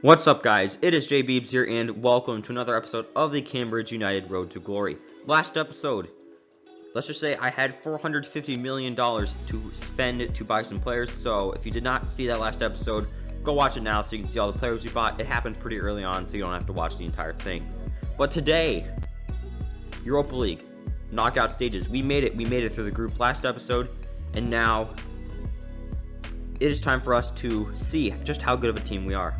What's up, guys? It is Jay Beebs here, and welcome to another episode of the Cambridge United Road to Glory. Last episode, let's just say I had $450 million to spend to buy some players, so if you did not see that last episode, go watch it now so you can see all the players we bought. It happened pretty early on, so you don't have to watch the entire thing. But today, Europa League, knockout stages. We made it through the group last episode, and now it is time for us to see just how good of a team we are.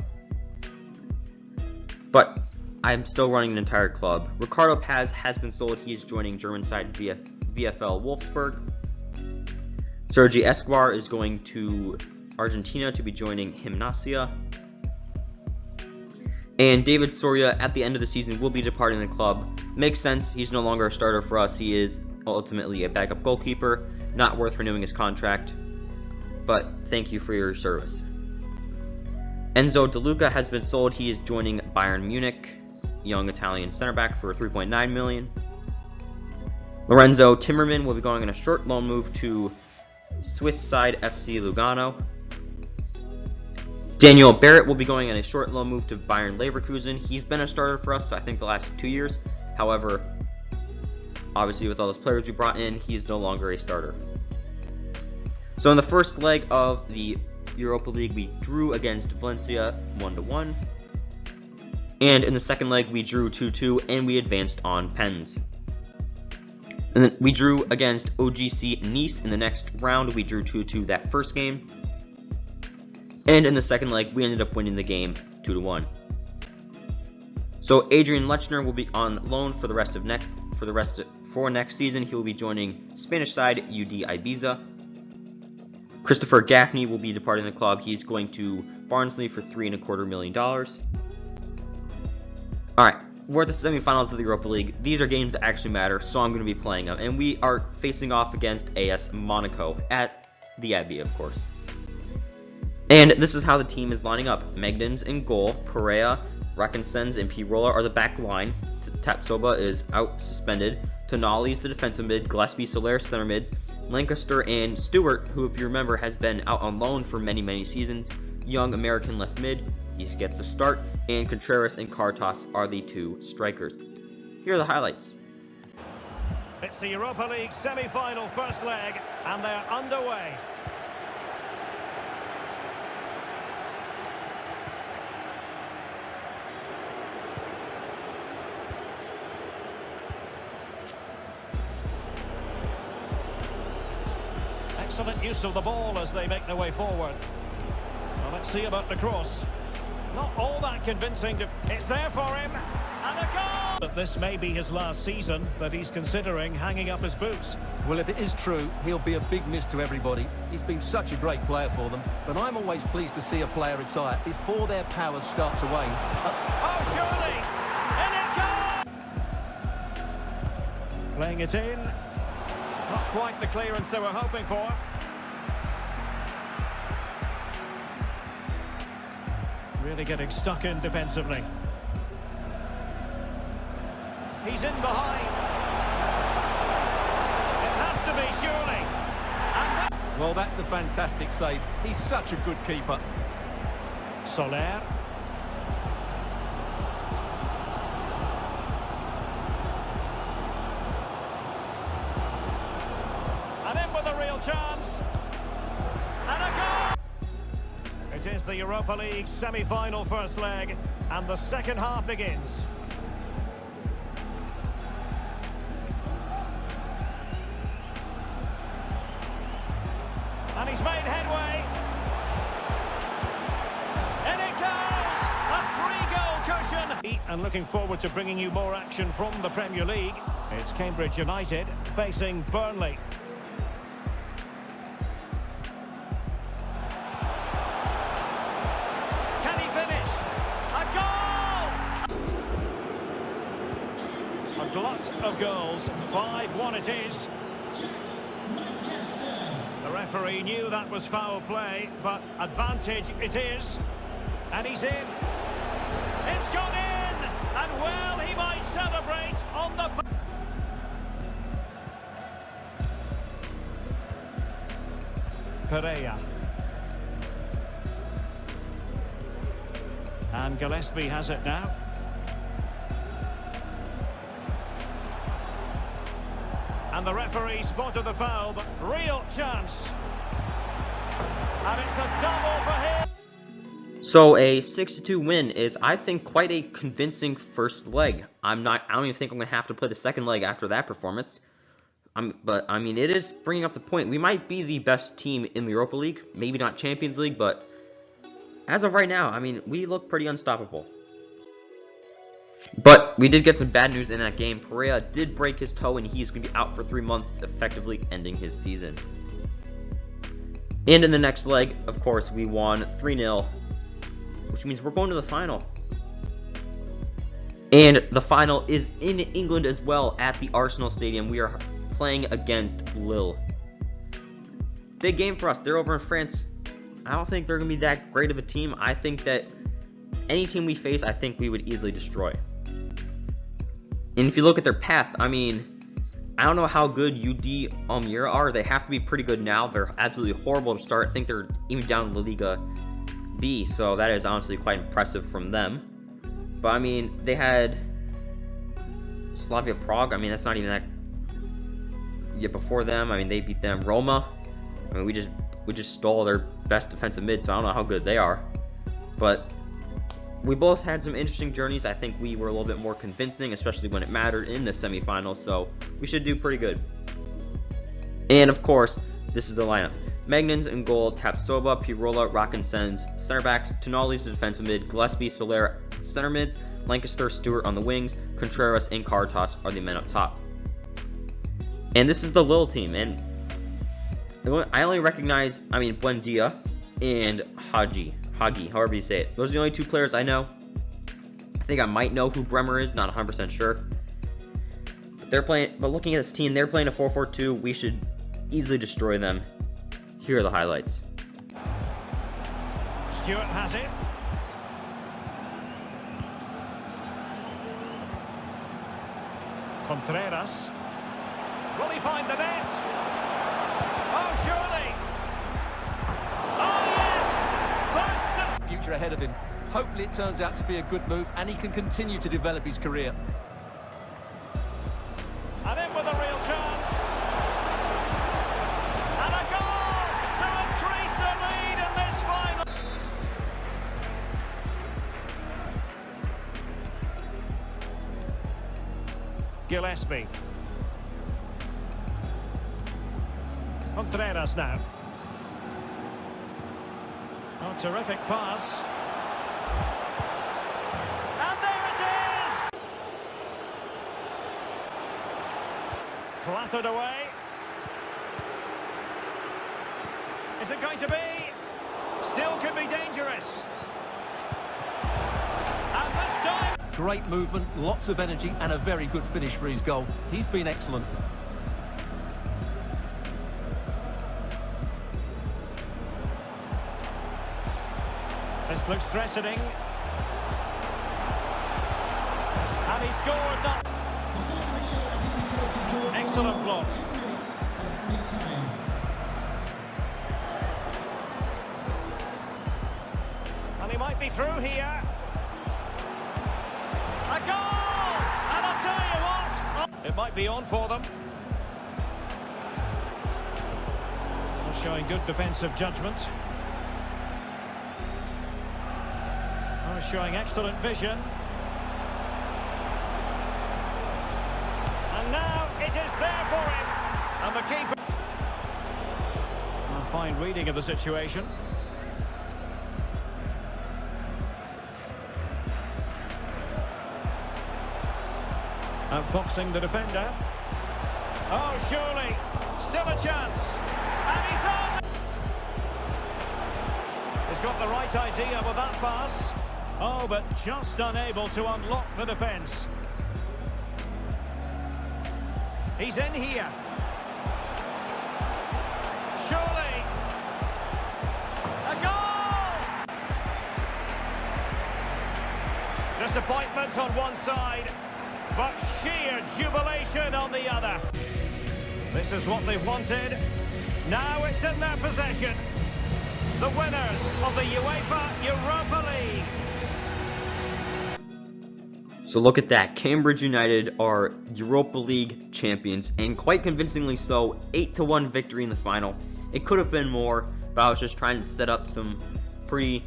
But I'm still running an entire club. Ricardo Paz has been sold. He is joining German side VfL Wolfsburg. Sergi Escobar is going to Argentina to be joining Gimnasia. And David Soria at the end of the season will be departing the club. Makes sense. He's no longer a starter for us. He is ultimately a backup goalkeeper. Not worth renewing his contract. But thank you for your service. Enzo De Luca has been sold. He is joining Bayern Munich, young Italian center back, for $3.9 million. Lorenzo Timmerman will be going on a short loan move to Swiss side FC Lugano. Daniel Barrett will be going on a short loan move to Bayern Leverkusen. He's been a starter for us, I think, the last 2 years. However, obviously with all those players we brought in, he's no longer a starter. So in the first leg of the Europa League, we drew against Valencia 1-1, and in the second leg we drew 2-2 and we advanced on pens. And then we drew against OGC Nice in the next round. We drew 2-2 that first game, and in the second leg we ended up winning the game 2-1. So Adrian Lechner will be on loan for next season. He will be joining Spanish side UD Ibiza. Christopher Gaffney will be departing the club. He's going to Barnsley for $3.25 million. Alright, we're at the semifinals of the Europa League. These are games that actually matter, so I'm going to be playing them. And we are facing off against AS Monaco at the Abbey, of course. And this is how the team is lining up. Megdans in goal. Perea, Rakinsens, and Pirola are the back line. Tapsoba is out, suspended. Tonali is the defensive mid. Gillespie, Soler, center mids. Lancaster and Stewart, who, if you remember, has been out on loan for many seasons. Young American left mid, he gets the start. And Contreras and Cartas are the two strikers. Here are the highlights. It's the Europa League semi-final first leg, and they're underway. Excellent use of the ball as they make their way forward. Well, let's see about the cross. Not all that convincing. It's there for him, and a goal! But this may be his last season, but he's considering hanging up his boots. Well, if it is true, he'll be a big miss to everybody. He's been such a great player for them, but I'm always pleased to see a player retire before their powers start to wane. Oh, surely! In it goes! Playing it in. Not quite the clearance they were hoping for. Really getting stuck in defensively. He's in behind. It has to be, surely. And well, that's a fantastic save. He's such a good keeper. Soler. And in with a real chance. And a goal! It is the Europa League semi-final first leg, and the second half begins. And he's made headway. And it goes! A 3-goal cushion! And looking forward to bringing you more action from the Premier League. It's Cambridge United facing Burnley. A glut of goals, 5-1 it is. The referee knew that was foul play, but advantage it is. And he's in. It's gone in! And well, he might celebrate on the... Perea. And Gillespie has it now. And the referee spotted the foul, but real chance. And it's a double for him. So a 6-2 win is, I think, quite a convincing first leg. I don't even think I'm going to have to play the second leg after that performance. But, I mean, it is bringing up the point. We might be the best team in the Europa League. Maybe not Champions League, but as of right now, I mean, we look pretty unstoppable. But we did get some bad news in that game. Pereira did break his toe, and he's going to be out for 3 months, effectively ending his season. And in the next leg, of course, we won 3-0. Which means we're going to the final. And the final is in England as well, at the Arsenal Stadium. We are playing against Lille. Big game for us. They're over in France. I don't think they're going to be that great of a team. I think that any team we face, I think we would easily destroy. And if you look at their path, I mean, I don't know how good UD Almere are. They have to be pretty good now. They're absolutely horrible to start. I think they're even down in La Liga B, so that is honestly quite impressive from them. But I mean, they had Slavia Prague. I mean, that's not even that. Yet before them, I mean, they beat them. Roma. I mean, we just stole their best defensive mid, so I don't know how good they are. But we both had some interesting journeys. I think we were a little bit more convincing, especially when it mattered in the semifinals. So we should do pretty good. And of course, this is the lineup. Magnans in goal, Tapsoba, Pirola, Rock'n'Sens, center backs, Tonali's the defensive mid, Gillespie, Soler, center mids, Lancaster, Stewart on the wings, Contreras and Caritas are the men up top. And this is the Lille team, and I only recognize, Buendia and Hagi, however you say it. Those are the only 2 players I know. I think I might know who Bremer is, not 100% sure. But looking at this team, they're playing a 4-4-2. We should easily destroy them. Here are the highlights. Stewart has it. Contreras. Will he find the net? Oh, surely. Oh, yes! First. Future ahead of him. Hopefully it turns out to be a good move and he can continue to develop his career. And in with a real chance. And a goal to increase the lead in this final. Gillespie. Contreras now. Oh, terrific pass. And there it is! Clattered away. Is it going to be? Still could be dangerous. And this time... Great movement, lots of energy and a very good finish for his goal. He's been excellent. This looks threatening. And he scored that. Excellent block. And he might be through here. A goal! And I'll tell you what, it might be on for them. They're showing good defensive judgment. Showing excellent vision. And now it is there for him. And the keeper. A fine reading of the situation. Outfoxing the defender. Oh, surely. Still a chance. And he's on. He's got the right idea with that pass. Oh, but just unable to unlock the defence. He's in here. Surely. A goal! Disappointment on one side, but sheer jubilation on the other. This is what they've wanted. Now it's in their possession. The winners of the UEFA Europa League. So look at that. Cambridge United are Europa League champions, and quite convincingly so. 8-1 victory in the final. It could have been more, but I was just trying to set up some pretty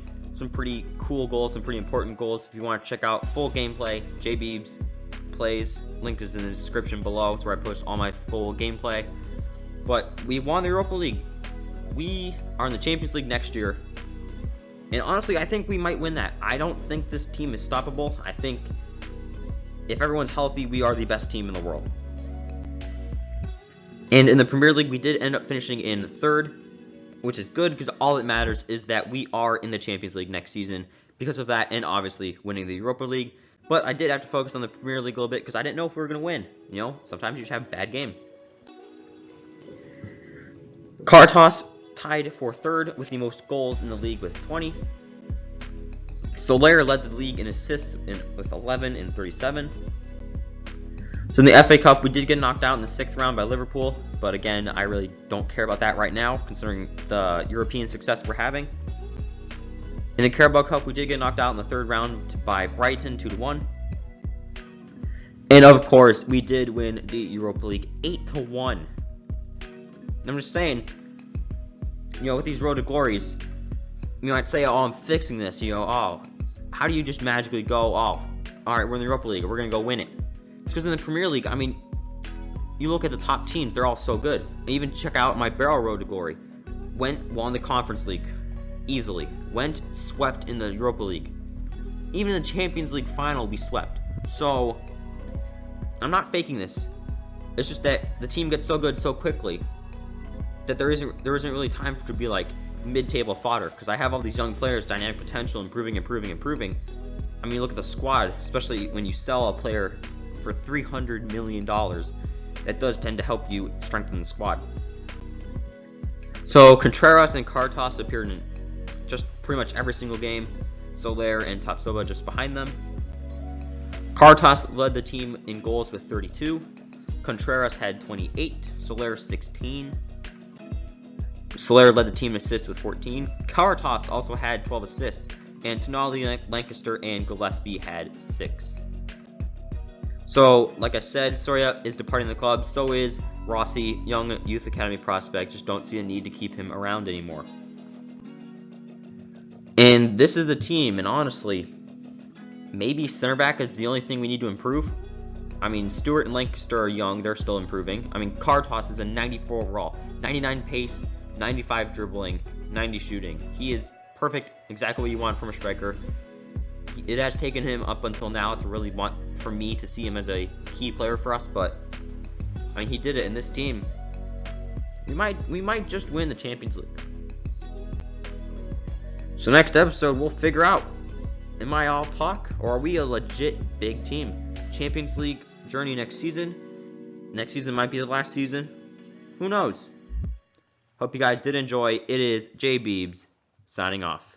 cool goals, some pretty important goals. If you want to check out full gameplay, JBeebs plays, link is in the description below. It's where I post all my full gameplay. But we won the Europa League. We are in the Champions League next year. And honestly, I think we might win that. I don't think this team is stoppable. I think if everyone's healthy, we are the best team in the world. And in the Premier League, we did end up finishing in 3rd, which is good because all that matters is that we are in the Champions League next season because of that, and obviously winning the Europa League. But I did have to focus on the Premier League a little bit because I didn't know if we were going to win. You know, sometimes you just have a bad game. Caritas tied for 3rd with the most goals in the league with 20. Soler led the league in assists with 11 and 37. So in the FA Cup, we did get knocked out in the 6th round by Liverpool, but again, I really don't care about that right now, considering the European success we're having. In the Carabao Cup, we did get knocked out in the 3rd round by Brighton 2-1. And of course, we did win the Europa League 8-1. I'm just saying, you know, with these road to glories, you might say, oh, I'm fixing this, you know, oh, how do you just magically go, oh, alright, we're in the Europa League, we're going to go win it. Because in the Premier League, I mean, you look at the top teams, they're all so good. And even check out my Barrel road to glory. Won the Conference League easily. Went swept in the Europa League. Even in the Champions League final, we swept. So, I'm not faking this. It's just that the team gets so good so quickly that there isn't really time for it to be like mid-table fodder, because I have all these young players, dynamic potential, improving. I mean, look at the squad, especially when you sell a player for $300 million. That does tend to help you strengthen the squad. So Contreras and Caritas appeared in just pretty much every single game. Soler and Tapsoba just behind them. Caritas led the team in goals with 32. Contreras had 28. Soler 16. Soler led the team in assists with 14. Caritas also had 12 assists. And Tonali, Lancaster, and Gillespie had 6. So, like I said, Soria is departing the club. So is Rossi, young youth academy prospect. Just don't see a need to keep him around anymore. And this is the team. And honestly, maybe center back is the only thing we need to improve. I mean, Stewart and Lancaster are young. They're still improving. I mean, Caritas is a 94 overall. 99 pace, 95 dribbling, 90 shooting. He is perfect, exactly what you want from a striker. It has taken him up until now to really want for me to see him as a key player for us, but I mean, he did it in this team. We might just win the Champions League. So next episode, we'll figure out, am I all talk, or are we a legit big team? Champions League journey next season. Next season might be the last season. Who knows? Hope you guys did enjoy. It is JBeebs signing off.